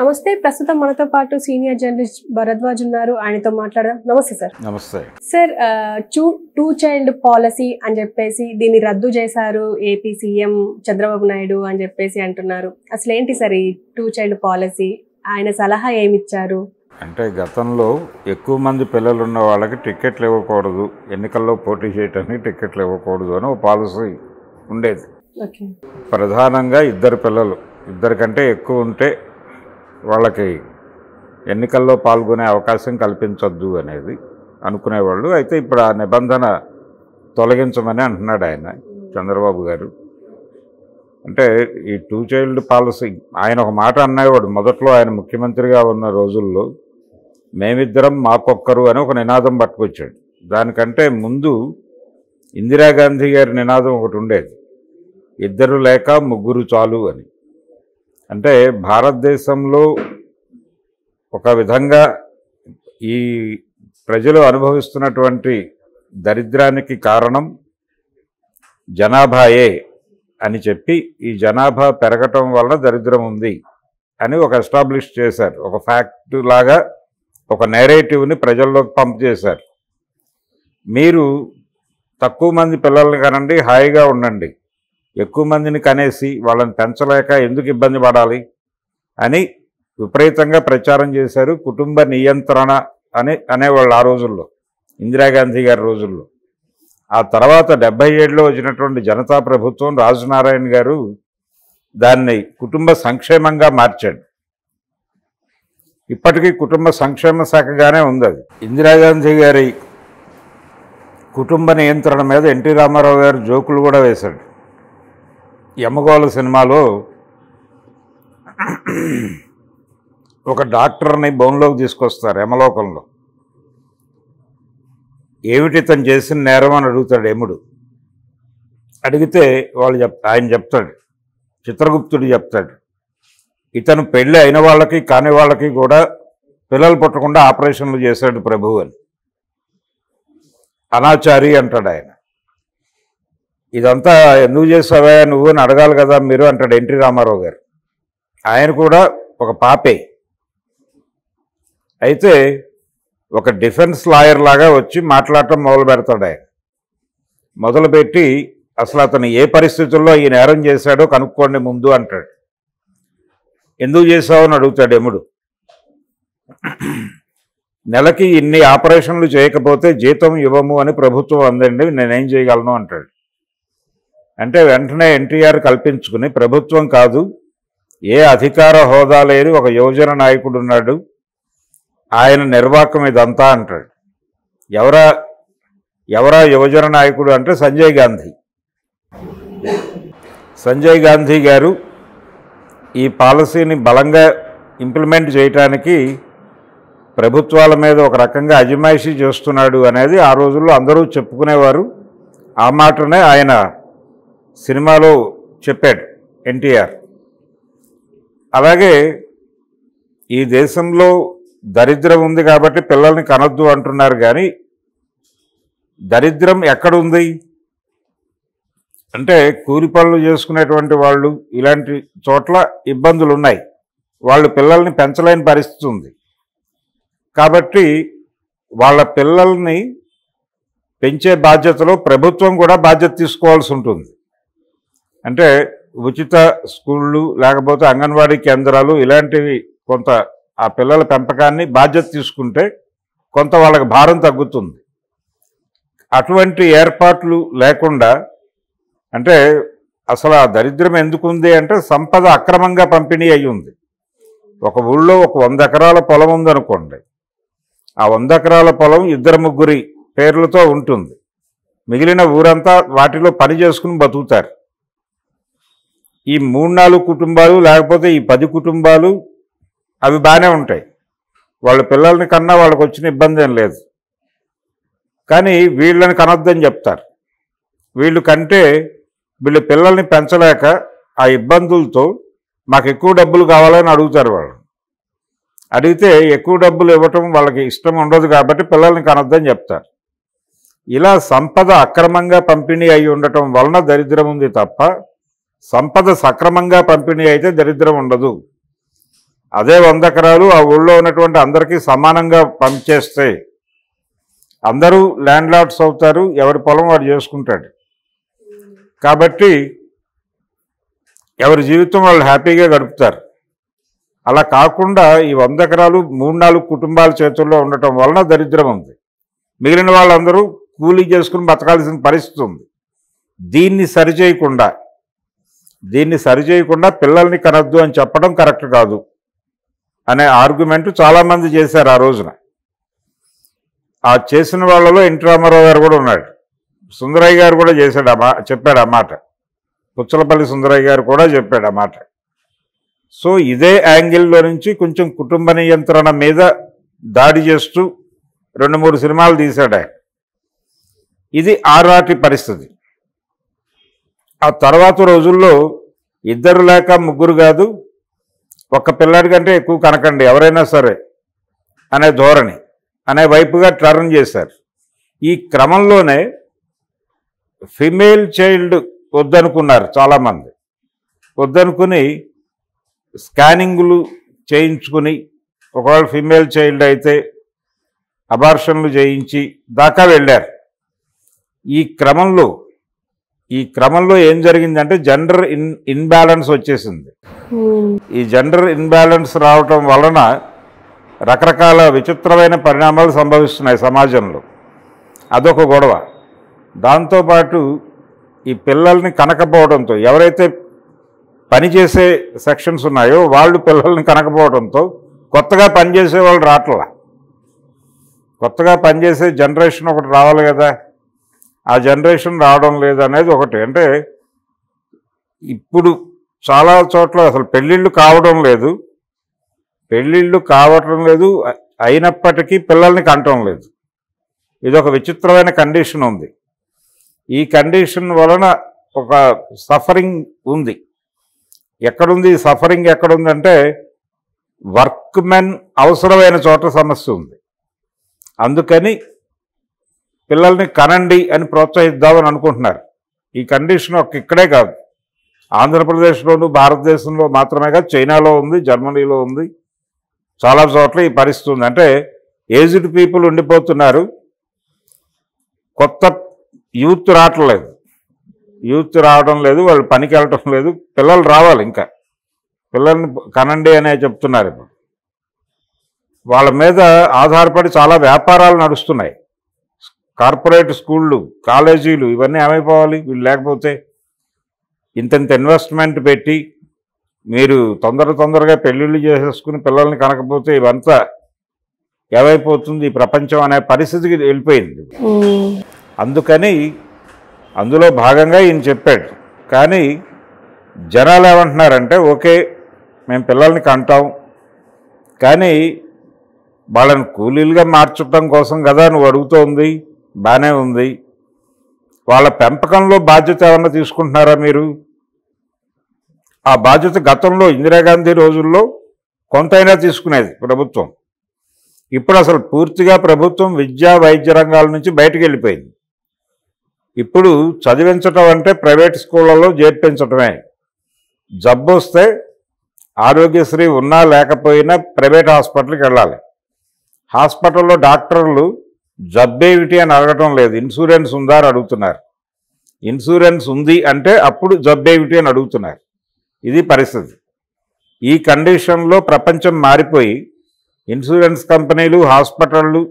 నమస్తే. ప్రస్తుతం మనతో పాటు సీనియర్ జర్నలిస్ట్ భరద్వాజ్ ఉన్నారు. ఆయనతో మాట్లాడదాం. నమస్తే సార్. నమస్తే సార్, టూ చైల్డ్ పాలసీ అని చెప్పేసి దీన్ని రద్దు చేశారు ఏపీ సీఎం చంద్రబాబు నాయుడు అని చెప్పేసి అంటున్నారు. అసలు ఏంటి సార్ ఈ టూ చైల్డ్ పాలసీ? ఆయన సలహా ఏమిచ్చారు? అంటే గతంలో ఎక్కువ మంది పిల్లలు ఉన్న వాళ్ళకి టికెట్లు ఇవ్వకూడదు, ఎన్నికల్లో పోటీ చేయడానికి టికెట్లు ఇవ్వకూడదు అని ఒక పాలసీ ఉండేది. ప్రధానంగా ఇద్దరి కంటే ఎక్కువ ఉంటే వాళ్ళకి ఎన్నికల్లో పాల్గొనే అవకాశం కల్పించొద్దు అనేది అనుకునేవాళ్ళు. అయితే ఇప్పుడు ఆ నిబంధన తొలగించమని అంటున్నాడు ఆయన చంద్రబాబు గారు. అంటే ఈ టూ చైల్డ్ పాలసీ ఆయన ఒక మాట అన్నవాడు మొదట్లో, ఆయన ముఖ్యమంత్రిగా ఉన్న రోజుల్లో మేమిద్దరం మాకొక్కరు అని ఒక నినాదం పట్టుకొచ్చాడు. దానికంటే ముందు ఇందిరాగాంధీ గారి నినాదం ఒకటి ఉండేది, ఇద్దరు లేక ముగ్గురు చాలు అని. అంటే భారతదేశంలో ఒక విధంగా ఈ ప్రజలు అనుభవిస్తున్నటువంటి దరిద్రానికి కారణం జనాభాయే అని చెప్పి, ఈ జనాభా పెరగటం వల్ల దరిద్రం ఉంది అని ఒక ఎస్టాబ్లిష్ చేశారు. ఒక ఫ్యాక్ట్ లాగా ఒక నేరేటివ్ని ప్రజల్లోకి పంప్ చేశారు. మీరు తక్కువ మంది పిల్లల్ని కనండి, హాయిగా ఉండండి, ఎక్కువ మందిని కనేసి వాళ్ళని పెంచలేక ఎందుకు ఇబ్బంది పడాలి అని విపరీతంగా ప్రచారం చేశారు. కుటుంబ నియంత్రణ అనేవాళ్ళు ఆ రోజుల్లో, ఇందిరాగాంధీ గారి రోజుల్లో. ఆ తర్వాత 77లో వచ్చినటువంటి జనతా ప్రభుత్వం, రాజనారాయణ గారు దాన్ని కుటుంబ సంక్షేమంగా మార్చాడు. ఇప్పటికీ కుటుంబ సంక్షేమ శాఖగానే ఉంది అది. ఇందిరాగాంధీ గారి కుటుంబ నియంత్రణ మీద ఎన్టీ రామారావు గారు జోకులు కూడా వేశాడు. యమగోళ సినిమాలో ఒక డాక్టర్ని బోన్లోకి తీసుకొస్తారు యమలోకంలో. ఏమిటి తను చేసిన నేరం అని అడుగుతాడు యముడు. అడిగితే ఆయన చెప్తాడు, చిత్రగుప్తుడు చెప్తాడు, ఇతను పెళ్ళి అయిన వాళ్ళకి కాని వాళ్ళకి కూడా పిల్లలు పుట్టకుండా ఆపరేషన్లు చేశాడు ప్రభు అని. అనాచారి అంటాడు ఆయన. ఇదంతా ఎందుకు చేసావా నువ్వు అని అడగాలి కదా మీరు అంటాడు ఎన్టీ రామారావు గారు. ఆయన కూడా ఒక పాపే. అయితే ఒక డిఫెన్స్ లాయర్ లాగా వచ్చి మాట్లాడటం మొదలు పెడతాడు ఆయన. మొదలుపెట్టి అసలు అతను ఏ పరిస్థితుల్లో ఈ నేరం చేశాడో కనుక్కోండి ముందు అంటాడు. ఎందుకు చేశావు అని అడుగుతాడు యముడు. నెలకి ఇన్ని ఆపరేషన్లు చేయకపోతే జీతం ఇవ్వము అని ప్రభుత్వం అందండి, నేనేం చేయగలను అంటాడు. అంటే వెంటనే ఎన్టీఆర్ కల్పించుకుని, ప్రభుత్వం కాదు, ఏ అధికార హోదా లేని ఒక యువజన నాయకుడు ఉన్నాడు, ఆయన నిర్వాహకం ఇదంతా అంటాడు. ఎవరా యువజన నాయకుడు అంటే సంజయ్ గాంధీ. సంజయ్ గాంధీ గారు ఈ పాలసీని బలంగా ఇంప్లిమెంట్ చేయటానికి ప్రభుత్వాల మీద ఒక రకంగా అజమాయిషీ చేస్తున్నాడు అనేది ఆ రోజుల్లో అందరూ చెప్పుకునేవారు. ఆ మాటనే ఆయన సినిమాలో చెప్పాడు ఎన్టీఆర్. అలాగే ఈ దేశంలో దరిద్రం ఉంది కాబట్టి పిల్లల్ని కనొద్దు అంటున్నారు, కానీ దరిద్రం ఎక్కడుంది అంటే కూలి పనులు చేసుకునేటువంటి వాళ్ళు ఇలాంటి చోట్ల ఇబ్బందులు ఉన్నాయి. వాళ్ళు పిల్లల్ని పెంచలేని పరిస్థితి ఉంది. కాబట్టి వాళ్ళ పిల్లల్ని పెంచే బాధ్యతలో ప్రభుత్వం కూడా బాధ్యత తీసుకోవాల్సి ఉంటుంది. అంటే ఉచిత స్కూళ్ళు లేకపోతే అంగన్వాడీ కేంద్రాలు ఇలాంటివి కొంత ఆ పిల్లల పెంపకాన్ని బాధ్యత తీసుకుంటే కొంత వాళ్ళకి భారం తగ్గుతుంది. అటువంటి ఏర్పాట్లు లేకుండా, అంటే అసలు ఆ దరిద్రం ఎందుకుంది అంటే సంపద అక్రమంగా పంపిణీ అయి ఉంది. ఒక ఊళ్ళో ఒక 100 ఎకరాల పొలం ఉందనుకోండి, ఆ 100 ఎకరాల పొలం 2-3 పేర్లతో ఉంటుంది. మిగిలిన ఊరంతా వాటిలో పని చేసుకుని బతుకుతారు. ఈ 3-4 కుటుంబాలు లేకపోతే ఈ 10 కుటుంబాలు అవి బాగానే ఉంటాయి. వాళ్ళ పిల్లల్ని కన్నా వాళ్ళకి వచ్చిన ఇబ్బంది ఏం లేదు. కానీ వీళ్ళని కనొద్దని చెప్తారు. వీళ్ళు కంటే వీళ్ళు పిల్లల్ని పెంచలేక ఆ ఇబ్బందులతో మాకు ఎక్కువ డబ్బులు కావాలని అడుగుతారు. వాళ్ళు అడిగితే ఎక్కువ డబ్బులు ఇవ్వటం వాళ్ళకి ఇష్టం ఉండదు కాబట్టి పిల్లల్ని కనొద్దని చెప్తారు. ఇలా సంపద అక్రమంగా పంపిణీ అయి ఉండటం వలన దరిద్రం ఉంది తప్ప సంపద సక్రమంగా పంపిణీ అయితే దరిద్రం ఉండదు. అదే 100 ఎకరాలు ఆ ఊళ్ళో ఉన్నటువంటి అందరికీ సమానంగా పంచేస్తే అందరూ ల్యాండ్ లార్డ్స్ అవుతారు, ఎవరి పొలం వాడు చేసుకుంటాడు. కాబట్టి ఎవరి జీవితం వాళ్ళు హ్యాపీగా గడుపుతారు. అలా కాకుండా ఈ 100 ఎకరాలు 3-4 కుటుంబాల చేతుల్లో ఉండటం వలన దరిద్రం ఉంది. మిగిలిన వాళ్ళందరూ కూలీ చేసుకుని బతకాల్సిన పరిస్థితి ఉంది. దీన్ని సరిచేయకుండా పిల్లల్ని కనొద్దు అని చెప్పడం కరెక్ట్ కాదు అనే ఆర్గ్యుమెంట్ చాలామంది చేశారు ఆ రోజున. ఆ చేసిన వాళ్ళలో ఎన్టీ రామారావు గారు కూడా ఉన్నాడు, సుందరయ్య గారు కూడా చెప్పాడు ఆ మాట, పుచ్చలపల్లి సుందరయ్య గారు కూడా చెప్పాడు ఆ మాట. సో ఇదే యాంగిల్లో నుంచి కొంచెం కుటుంబ నియంత్రణ మీద దాడి చేస్తూ 2-3 సినిమాలు తీశాడు ఆయన. ఇది ఆనాటి పరిస్థితి. ఆ తర్వాత రోజుల్లో 2 లేక 3 కాదు, ఒక్క పిల్లాడి కంటే ఎక్కువ కనకండి ఎవరైనా సరే అనే ధోరణి అనే వైపుగా టర్న్ చేశారు. ఈ క్రమంలోనే ఫిమేల్ చైల్డ్ వద్దనుకున్నారు చాలామంది. వద్దనుకుని స్కానింగ్లు చేయించుకుని ఒకవేళ ఫిమేల్ చైల్డ్ అయితే అబార్షన్లు చేయించి దాకా వెళ్ళారు. ఈ క్రమంలో ఏం జరిగిందంటే జెండర్ ఇన్బ్యాలెన్స్ వచ్చేసింది. ఈ జెండర్ ఇన్బ్యాలెన్స్ రావటం వలన రకరకాల విచిత్రమైన పరిణామాలు సంభవిస్తున్నాయి సమాజంలో. అదొక గొడవ. దాంతోపాటు ఈ పిల్లల్ని కనకపోవడంతో, ఎవరైతే పనిచేసే సెక్షన్స్ ఉన్నాయో వాళ్ళు పిల్లల్ని కనకపోవడంతో కొత్తగా పనిచేసే వాళ్ళు రావట్లా. కొత్తగా పనిచేసే జనరేషన్ ఒకటి రావాలి కదా, ఆ జనరేషన్ రావడం లేదనేది ఒకటి. అంటే ఇప్పుడు చాలా చోట్ల అసలు పెళ్ళిళ్ళు కావడం లేదు, అయినప్పటికీ పిల్లల్ని కంటం లేదు. ఇదొక విచిత్రమైన కండిషన్ ఉంది. ఈ కండిషన్ వలన ఒక సఫరింగ్ ఉంది. ఎక్కడుంది ఈ సఫరింగ్? ఎక్కడుందంటే వర్క్ మెన్ అవసరమైన చోట సమస్య ఉంది. అందుకని పిల్లల్ని కనండి అని ప్రోత్సహిద్దామని అనుకుంటున్నారు. ఈ కండిషన్ ఇక్కడే కాదు, ఆంధ్రప్రదేశ్లోను భారతదేశంలో మాత్రమే కాదు, చైనాలో ఉంది, జర్మనీలో ఉంది, చాలా చోట్ల ఈ పరిస్థితి ఉంది. అంటే ఏజ్డ్ పీపుల్ ఉండిపోతున్నారు, కొత్త యూత్ రావడం లేదు, వాళ్ళు పనికి వెళ్ళటం లేదు. పిల్లలు రావాలి, ఇంకా పిల్లల్ని కనండి అనే చెప్తున్నారు. ఇప్పుడు వాళ్ళ మీద ఆధారపడి చాలా వ్యాపారాలు నడుస్తున్నాయి. కార్పొరేట్ స్కూళ్ళు, కాలేజీలు ఇవన్నీ ఏమైపోవాలి వీళ్ళు లేకపోతే? ఇంత ఇన్వెస్ట్మెంట్ పెట్టి మీరు తొందరగా పెళ్ళిళ్ళు చేసేసుకుని పిల్లల్ని కనకపోతే ఇవంతా ఏమైపోతుంది ఈ ప్రపంచం అనే పరిస్థితికి వెళ్ళిపోయింది. అందుకని అందులో భాగంగా ఈయన చెప్పాడు. కానీ జనాలు ఏమంటున్నారంటే ఓకే మేము పిల్లల్ని కంటాం, కానీ వాళ్ళని కూలీలుగా మార్చడం కోసం కదా నువ్వు అడుగుతోంది, బాగానే ఉంది. వాళ్ళ పెంపకంలో బాధ్యత ఏమన్నా తీసుకుంటున్నారా మీరు? ఆ బాధ్యత గతంలో ఇందిరాగాంధీ రోజుల్లో కొంతైనా తీసుకునేది ప్రభుత్వం. ఇప్పుడు అసలు పూర్తిగా ప్రభుత్వం విద్యా వైద్య రంగాల నుంచి బయటకు వెళ్ళిపోయింది. ఇప్పుడు చదివించటం అంటే ప్రైవేట్ స్కూళ్ళలో చేర్పించటమే. జబ్బు వస్తే ఆరోగ్యశ్రీ ఉన్నా లేకపోయినా ప్రైవేట్ హాస్పిటల్కి వెళ్ళాలి. హాస్పిటల్లో డాక్టర్లు జబ్బేమిటి అని అడగటం లేదు, ఇన్సూరెన్స్ ఉందా అని అడుగుతున్నారు. ఇన్సూరెన్స్ ఉంది అంటే అప్పుడు జబ్బేమిటి అని అడుగుతున్నారు. ఇది పరిస్థితి. ఈ కండిషన్లో ప్రపంచం మారిపోయి ఇన్సూరెన్స్ కంపెనీలు, హాస్పిటళ్ళు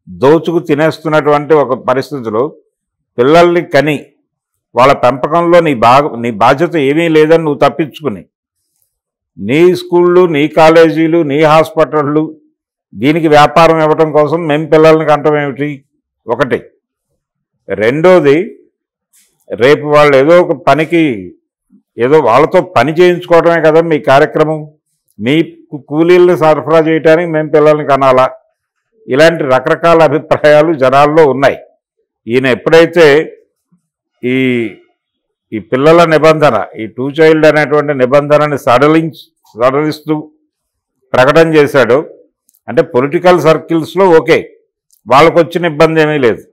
దోచుకు తినేస్తున్నటువంటి ఒక పరిస్థితిలో పిల్లల్ని కని వాళ్ళ పెంపకంలో నీ బాధ్యత ఏమీ లేదని నువ్వు తప్పించుకుని నీ స్కూళ్ళు, నీ కాలేజీలు, నీ హాస్పిటళ్ళు దీనికి వ్యాపారం ఇవ్వటం కోసం మేము పిల్లల్ని కంటం ఏమిటి? ఒకటి. రెండోది, రేపు వాళ్ళు ఏదో ఒక పనికి ఏదో వాళ్ళతో పని చేయించుకోవడమే కదా మీ కార్యక్రమం. మీ కూలీలను సరఫరా చేయడానికి మేము పిల్లల్ని కనాలా? ఇలాంటి రకరకాల అభిప్రాయాలు జనాల్లో ఉన్నాయి. ఈయన ఎప్పుడైతే ఈ పిల్లల నిబంధన, ఈ 2 చైల్డ్ అనేటువంటి నిబంధనని సడలిస్తూ ప్రకటన చేశాడో, అంటే పొలిటికల్ సర్కిల్స్లో ఓకే, వాళ్ళకు వచ్చిన ఇబ్బంది ఏమీ లేదు.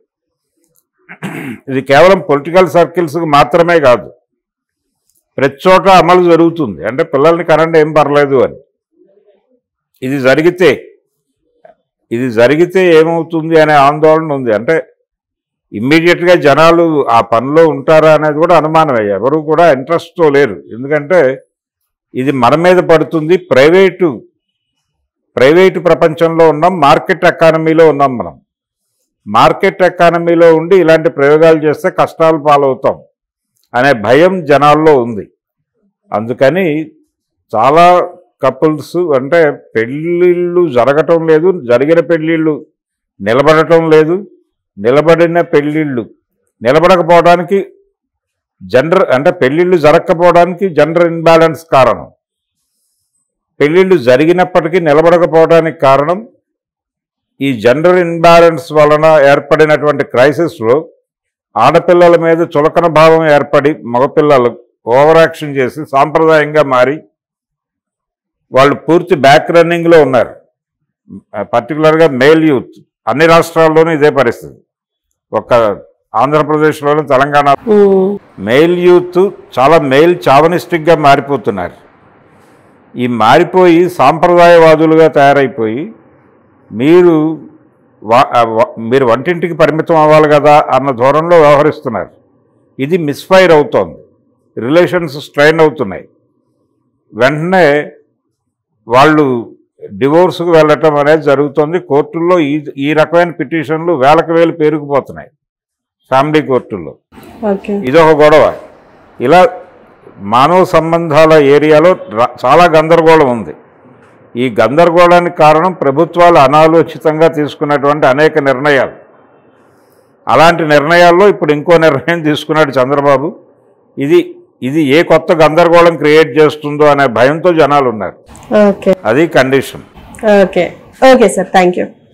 ఇది కేవలం పొలిటికల్ సర్కిల్స్కి మాత్రమే కాదు, ప్రతి చోట అమలు జరుగుతుంది. అంటే పిల్లల్ని కనండి ఏం పర్లేదు అని. ఇది జరిగితే ఏమవుతుంది అనే ఆందోళన ఉంది. అంటే ఇమ్మీడియట్గా జనాలు ఆ పనిలో ఉంటారా అనేది కూడా అనుమానమే. ఎవరు కూడా ఇంట్రెస్ట్తో లేరు. ఎందుకంటే ఇది మన మీద పడుతుంది. ప్రైవేటు ప్రపంచంలో ఉన్నాం, మార్కెట్ ఎకానమీలో ఉన్నాం. మనం మార్కెట్ ఎకానమీలో ఉండి ఇలాంటి ప్రయోగాలు చేస్తే కష్టాలు పాలవుతాం అనే భయం జనాల్లో ఉంది. అందుకని చాలా కపుల్స్ అంటే పెళ్ళిళ్ళు జరగటం లేదు, జరిగిన పెళ్ళిళ్ళు నిలబడటం లేదు, నిలబడిన పెళ్ళిళ్ళు నిలబడకపోవడానికి పెళ్ళిళ్ళు జరగకపోవడానికి జెండర్ ఇన్బ్యాలెన్స్ కారణం. పెళ్ళిళ్ళు జరిగినప్పటికీ నిలబడకపోవడానికి కారణం ఈ జెండర్ ఇన్బ్యాలెన్స్ వలన ఏర్పడినటువంటి క్రైసిస్లో ఆడపిల్లల మీద చులకన భావం ఏర్పడి మగపిల్లలు ఓవర్ యాక్షన్ చేసి సాంప్రదాయంగా మారి వాళ్ళు పూర్తి బ్యాక్ రన్నింగ్లో ఉన్నారు. పర్టికులర్గా మేల్ యూత్ అన్ని రాష్ట్రాల్లోనూ ఇదే పరిస్థితి. ఒక ఆంధ్రప్రదేశ్లోను తెలంగాణ మెయిల్ యూత్ చాలా మెయిల్ చావనిస్టిక్గా మారిపోతున్నారు. ఈ మారిపోయి సాంప్రదాయవాదులుగా తయారైపోయి మీరు వంటింటికి పరిమితం అవ్వాలి కదా అన్న ధోరణిలో వ్యవహరిస్తున్నారు. ఇది మిస్ఫైర్ అవుతోంది. రిలేషన్స్ స్ట్రైన్ అవుతున్నాయి. వెంటనే వాళ్ళు డివోర్స్కు వెళ్ళటం అనేది జరుగుతుంది. కోర్టుల్లో ఈ రకమైన పిటిషన్లు వేలకు వేలు పేరుకుపోతున్నాయి ఫ్యామిలీ కోర్టుల్లో. ఇదొక గొడవ. ఇలా మానవ సంబంధాల ఏరియాలో చాలా గందరగోళం ఉంది. ఈ గందరగోళానికి కారణం ప్రభుత్వాలు అనాలోచితంగా తీసుకున్నటువంటి అనేక నిర్ణయాలు. అలాంటి నిర్ణయాల్లో ఇప్పుడు ఇంకో నిర్ణయం తీసుకున్నాడు చంద్రబాబు. ఇది ఏ కొత్త గందరగోళం క్రియేట్ చేస్తుందో అనే భయంతో జనాలు ఉన్నారు. అది condition. Okay sir, thank you.